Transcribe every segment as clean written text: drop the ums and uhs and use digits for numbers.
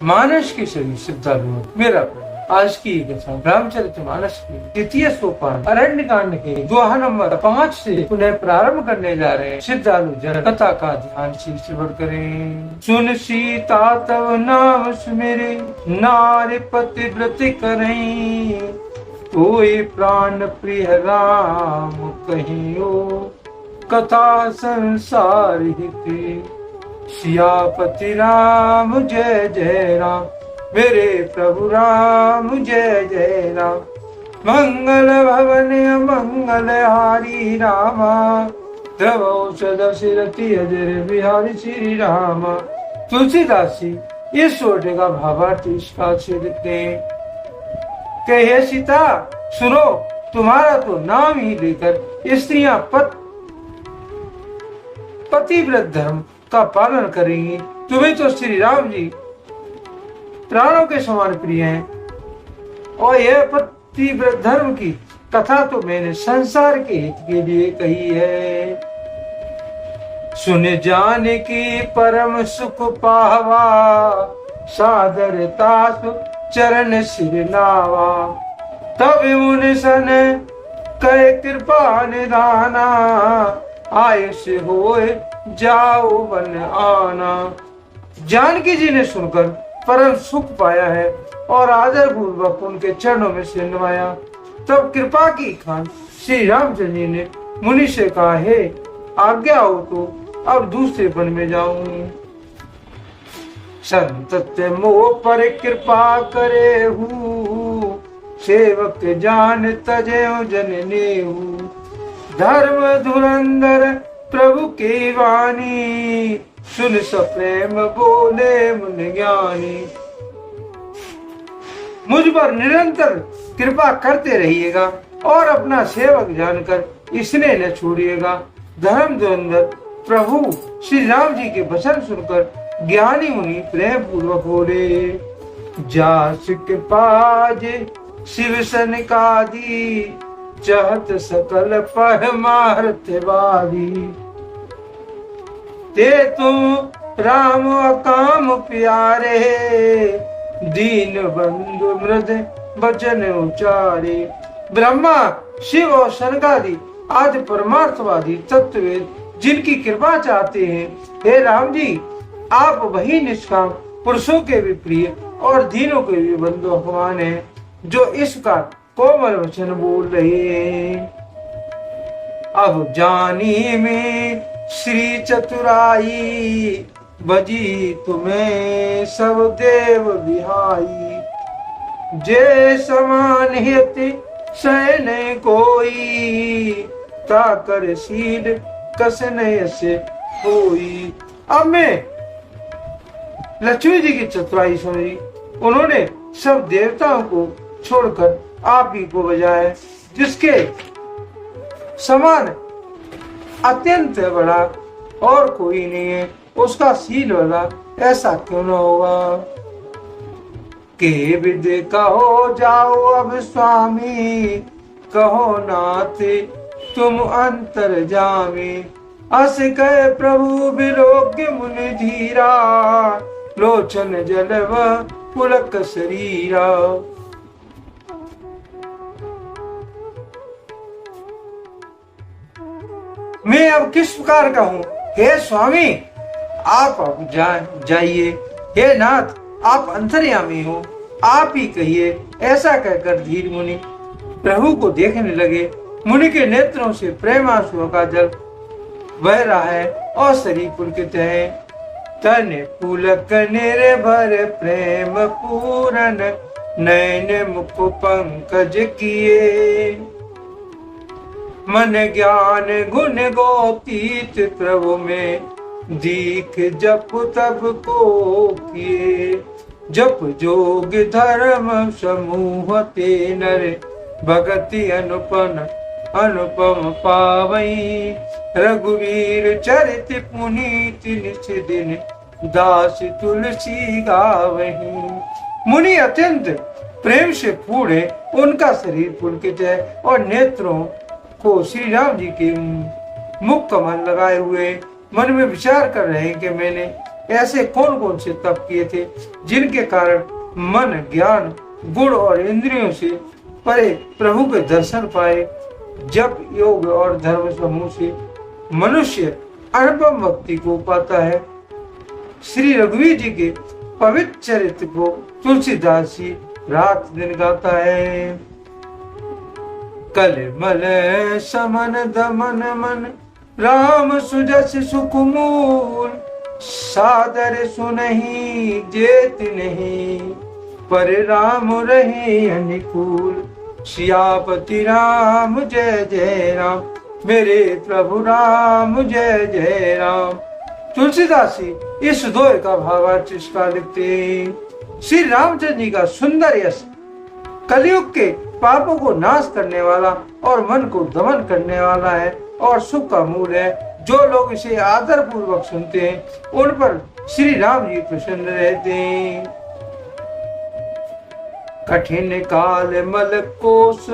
मानस के सभी श्रद्धालुओं मेरा प्रणाम। आज की कथा रामचरितमानस के द्वितीय सोपान अरण्य कांड के दोहा नंबर 5 से पुनः प्रारंभ करने जा रहे हैं। श्रद्धालु जन कथा का ध्यान से श्रवण करें। सुन सीता तव नाम सुमेरे, नारी पति व्रत करें, कोई प्राण प्रिय राम कहियो, कथा संसार हित। सियापति राम जय जय राम, मेरे प्रभु राम जय जय राम। मंगल भवन मंगल हारी रामा, द्रवौषध दशरथी अजर बिहारी श्री रामा। तुलसीदास जी इस सोटे का भावार्थ इस बात से लिखते हैं कि हे सीता सुनो, तुम्हारा तो नाम ही लेकर स्त्रियां पतिव्रत धर्म का पालन करेंगी। तुम्हें तो श्री राम जी प्राणों के समान प्रिय हैं, और यह पतिव्रत धर्म की कथा तो मैंने संसार के हित के लिए कही है। सुन जाने की परम सुख पावा, सादरता चरण सिर नावा। तब मुनि सन कहे कृपा निधाना, आयुष होए जाओ वन आना। जानकी जी ने सुनकर परम सुख पाया है और आदर पूर्वक उनके चरणों में सिर नवाया। तब कृपा की खान श्री रामचंद्र जी ने मुनि से कहा, हे आज्ञा हो तो अब दूसरे वन में जाऊं। संत मोह पर कृपा करे हूँ, सेवक जान तजे जननेहू। धर्म धुरंधर प्रभु की वाणी, सुन सप्रेम बोले मुनि ज्ञानी। मुझ पर निरंतर कृपा करते रहिएगा और अपना सेवक जानकर इसने न छोड़िएगा। धर्म धुरंधर प्रभु श्री राम जी के वचन सुनकर ज्ञानी मुनि प्रेम पूर्वक बोले। जास कृपा शिव सनकादि, चाहत सकल परमार्थवादी। ते तुम राम अकाम प्यारे, दीन बंधु मृद वचन उचारे। ब्रह्मा शिव और सनकादि आदि परमार्थवादी तत्ववेद जिनकी कृपा चाहते हैं, हे राम जी आप वही निष्काम पुरुषों के भी प्रिय और दीनों के भी बंधु भगवान हैं, जो इसका कोमल वचन बोल रहे हैं। अब जानी में श्री चतुराई, बजी तुम्हें सब देव बिहाई। जे समान हित सैन कोई, ताकर शील कसने से कोई। अब मैं लक्ष्मी जी की चतुराई समझी। उन्होंने सब देवताओं को छोड़कर आप ही को बजाया, जिसके समान अत्यंत बड़ा और कोई नहीं है। उसका शील वाला ऐसा क्यों न होगा। के विद कहो जाओ अब स्वामी, कहो नाथ तुम अंतर जामी। अस कहे प्रभु विलोक्य मुनि धीरा, लोचन जलव पुलक शरीरा। मैं अब किस प्रकार का हूँ। हे स्वामी आप अब जाइए। हे नाथ आप अंतर्यामी हो, आप ही कहिए। ऐसा कहकर धीर मुनि प्रभु को देखने लगे। मुनि के नेत्रों से प्रेमांशुओं का जल बह रहा है और शरीर पुलकित है। तन पुलक निर्भर प्रेम पूरन, नयन मुख पंकज किए। मन ज्ञान गुण गोतीत प्रभु में, दीख जप तब को किए। जप जोग धर्म समूह ते नर, भगति अनुपम पावई। रघुवीर चरित पुनीत निच दिन, दास तुलसी गावही। मुनि अत्यंत प्रेम से पूरे उनका शरीर पुलकित है और नेत्रों को श्री राम जी के मुख कमल लगाए हुए मन में विचार कर रहे हैं कि मैंने ऐसे कौन कौन से तप किए थे जिनके कारण मन, ज्ञान, गुण और इंद्रियों से परे प्रभु के दर्शन पाए। जब योग और धर्म समूह से मनुष्य अनुपम भक्ति को पाता है। श्री रघुवीर जी के पवित्र चरित्र को तुलसीदास जी रात दिन गाता है। कलमल समन दमन मन राम सुजस सुकुमूल, सादर सुनहि जेत नहीं, पर राम रहे अनुकूल। सियापति राम जय जय राम, मेरे प्रभु राम जय जय राम। तुलसीदास जी इस दोहे का भावार्थ इसका लिखते हैं। श्री रामचंद्र जी का सुंदर यश कलयुग के पापों को नाश करने वाला और मन को दमन करने वाला है और सुख का मूल है। जो लोग इसे आदर पूर्वक सुनते हैं उन पर श्री राम जी प्रसन्न रहते हैं। कठिन काल मल कोस,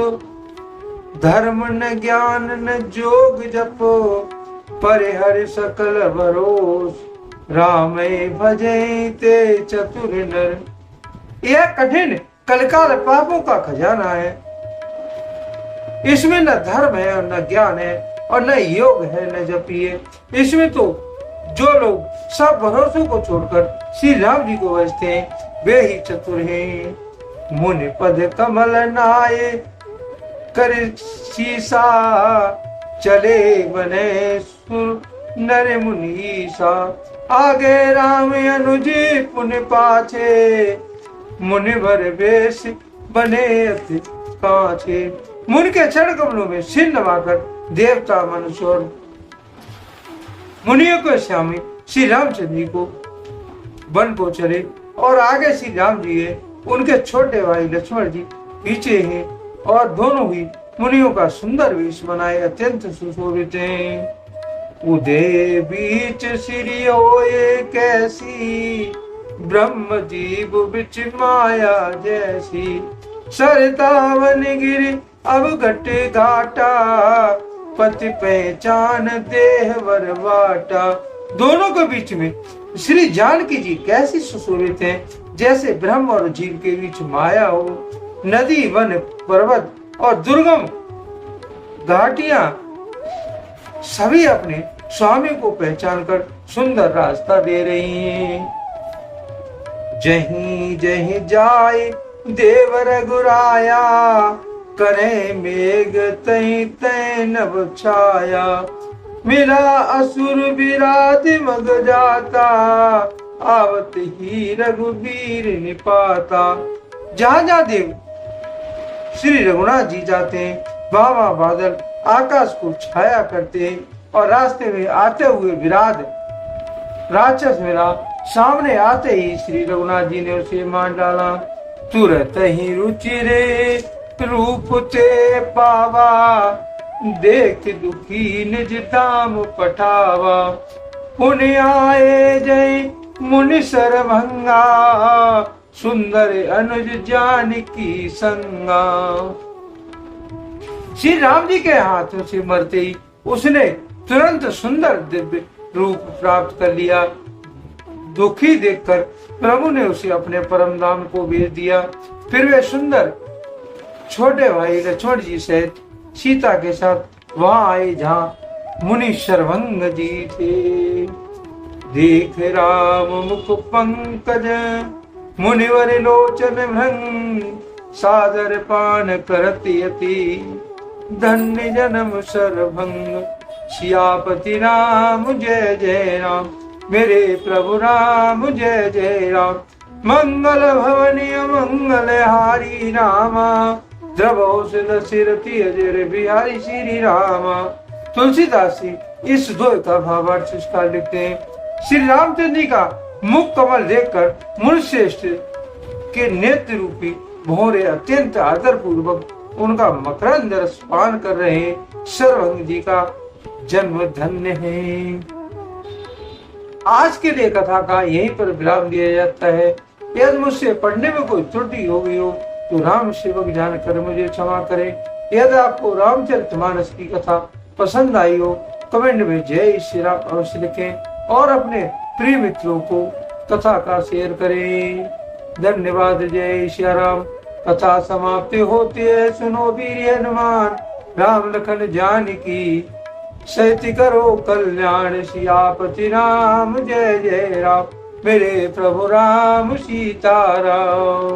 धर्म न ज्ञान न जोग जपो, परिहर सकल भरोस, राम भजे ते चतुर नर। यह कठिन कलकाल पापों का खजाना है। इसमें न धर्म है और न ज्ञान है और न योग है न जपी है। इसमें तो जो लोग सब भरोसों को छोड़कर श्री राम जी को भजते हैं वे ही चतुर हैं। मुनि पद कमल नाये, कर शीसा चले बने सुर नर मुनीसा। आगे राम अनुज पुन पाछे, मुनिवर वेश बने अति काछे। मुनि के चरण कमलों में सिर नवाकर देवता मनुष्य और मुनियों के स्वामी श्री रामचंद्र जी को वन को चले और आगे श्री राम जी है, उनके छोटे भाई लक्ष्मण जी पीछे हैं और दोनों ही मुनियों का सुंदर वेश बनाए अत्यंत सुशोभित हैं। उदय बीच श्री होए कैसी, ब्रह्म जीव बिच माया जैसी। सरतावन गिर अब घट घाटा, पति पहचान देह वर बाटा। दोनों के बीच में श्री जानकी जी कैसी सुशोभित हैं, जैसे ब्रह्म और जीव के बीच माया हो। नदी, वन, पर्वत और दुर्गम घाटियां सभी अपने स्वामी को पहचान कर सुंदर रास्ता दे रही हैं। जहीं जहीं जाए देव रघुराया, करे मेघ तई तय नभ छाया। मिला असुर विराट मग जाता, आवत ही रघुबीर निपाता। जहाँ जहाँ देव श्री रघुनाथ जी जाते हैं वहाँ बादल आकाश को छाया करते हैं और रास्ते में आते हुए विराट राक्षस मेरा सामने आते ही श्री रघुनाथ जी ने उसे मार डाला। तुरंत ही रुचिरे रूप ते पावा, देख दुखी निज दाम पठावा। पुण्य आए जय मुनि सरभंगा, सुंदर अनुज जानकी संगा। श्री राम जी के हाथों से मरते ही उसने तुरंत सुंदर दिव्य रूप प्राप्त कर लिया। दुखी देखकर प्रभु ने उसे अपने परम धाम को भेज दिया। फिर वे सुंदर छोटे भाई लक्ष्मण जी सहित सीता के साथ वहां आए जहाँ मुनि शर्वंग जी थे। देख राम मुख पंकज, मुनिवर लोचन भृंग। सादर पान करति यति, धन्य जन्म सरभंग। सियापति राम जय जय राम, मेरे प्रभु राम जय जय राम। मंगल भवनीय मंगल हारी रामा, द्रवौषध सिरति अजर बिहारी श्री रामा। तुलसीदास जी इस दोहे का भावार्थ इसका लिखते हैं। श्री रामचंद्र जी का मुख कमल देखकर मुनिश्रेष्ठ के नेत्र रूपी भौरे अत्यंत आदर पूर्वक उनका मकरंद रस पान कर रहे हैं। सरभंग जी का जन्म धन्य है। आज के लिए कथा का यहीं पर विराम दिया जाता है। यदि मुझसे पढ़ने में कोई त्रुटि हो गई हो तो राम सेवक जानकर मुझे क्षमा करें। यदि आपको रामचरितमानस की कथा पसंद आई हो कमेंट में जय श्री राम अवश्य लिखें और अपने प्रिय मित्रों को कथा का शेयर करें। धन्यवाद। जय श्री राम। कथा समाप्ति होती है, सुनो वीर हनुमान, राम लखन जानकी सहित करो कल्याण, सियापति राम जय जय राम, मेरे प्रभु राम सीताराम।